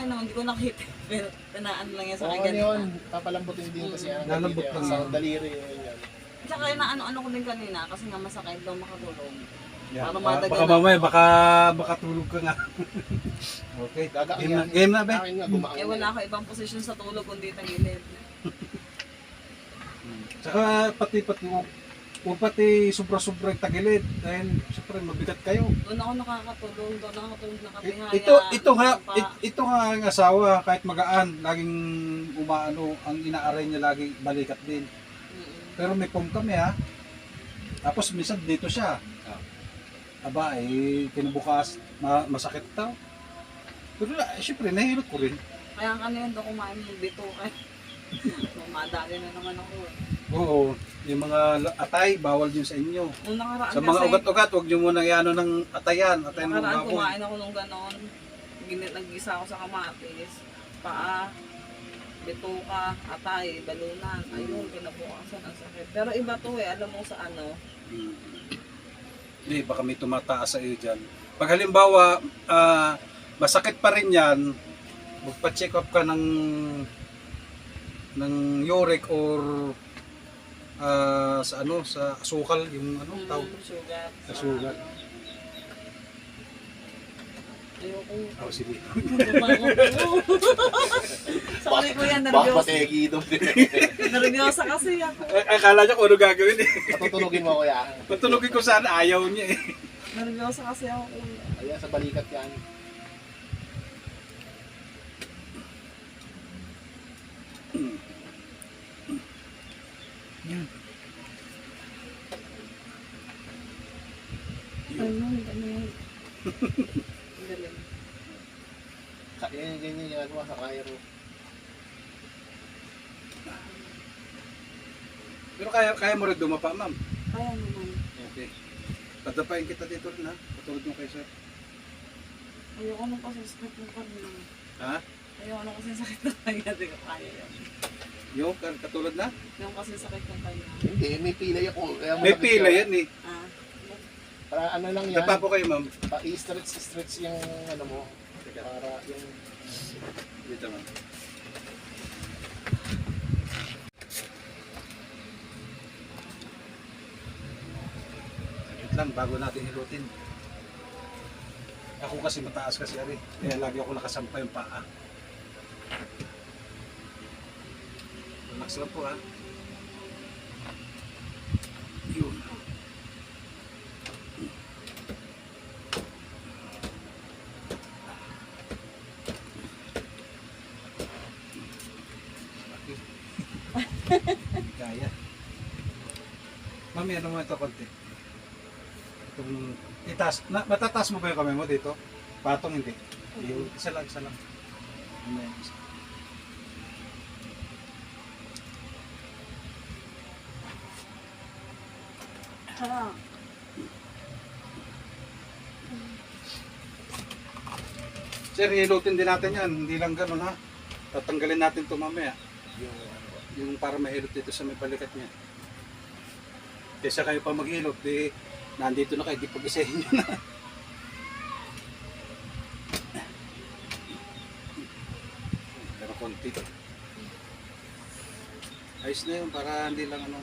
akin naman, hindi ko nakita. Pero tinaan lang yan sa Oo, akin. ano ganito. yun, papalambutin din kasi yan. Lalambot lang sa yan. daliri yan. Tsaka inaano-ano ko din kanina kasi nga masakit daw makatulog. Yan. Para Ah, madagan baka na. mamaya, makatulog ka nga. Okay. Gagawin Game na, yan. game na be. Akin nga, gumaan Eh wala ako ibang posisyon sa tulog kundi tagilid. Tsaka pati sobra-sobra tagilid. Dahil siyempre mabigat kayo. Doon ako nakakatulog, nakapihaya. Ito nga ang asawa, kahit magaan, laging umaano, ang inaaray niya lagi balikat din. Pero may pom kami ha. Tapos minsan dito siya. Aba, kinabukas, masakit daw. Pero syempre, nahihilot ko rin. Kaya kanina doon kumain ng bito kay. Mamadali na naman ako eh. Oo, yung mga atay, bawal yun sa inyo. Nung nakaraan Sa mga kasi, ugat-ugat, huwag nyo muna iano ng atayan ng nakaraan baboy. kumain ako nung ganon. Naggisa ako sa kamatis, paa, bituka, atay, balunan. Ayun, kinabukasan ang sakit. Pero iba to eh, alam mo sa ano. Hindi, baka may tumataas sa iyo dyan. Pag halimbawa, masakit pa rin yan, magpa-check up ka ng uric or sa sa asukal, yung tawag Sugar. sa sugat. Ayoko. Oh, sige. Sorry ko yan, Baka nervyosa. mategi doon. Nervyosa kasi ako. Akala niya kung ano gagawin eh. Patutulugin mo kuya. Patulogin ko sana, ayaw niya eh. Nervyosa kasi ako. Ayan, sa balikat yan. Yan. Ano, galing. Galing. Yan, ganyan yung ginagawa sa Cairo. Pero kaya mo rin dumapa, ma'am. Kaya naman. Okay. Padapain kita dito rin ha. Patulog mo kay sir. Ayoko nung kasi sakit ng kanina. Ha? Ayoko nung kasi sakit ng kanya. Hindi ko kaya yun. Yung katulad na? Yung kasi sakit ng kanya. Hindi, may pilay ako. Kaya May malapit pila ka. yan eh. Ah. Para ano lang yan. Nagpa po kayo, ma'am. I-stretch yung ano mo. Para yung... Dito, ma'am. Saglit lang bago natin hilutin. Ako kasi mataas kasi ari. Kaya lagi ako nakasampa yung paa. Relax lang po ha. Yun. Kaya. Mami, ano mo ito konti? Itong matataas mo ba yung kamay mo dito? Patong hindi. Yung isa lang, isa lang. Ano yan, isa. Ah. Sir, hilutin din natin yan. Hindi lang ganun ha. Tatanggalin natin ito mamaya. Yung para mahilot dito sa may balikat niya. Kesa kayo pa maghilot, di nandito na kayo, di pag-isahin nyo na. Pero konti. Ayos na yun para hindi lang ano.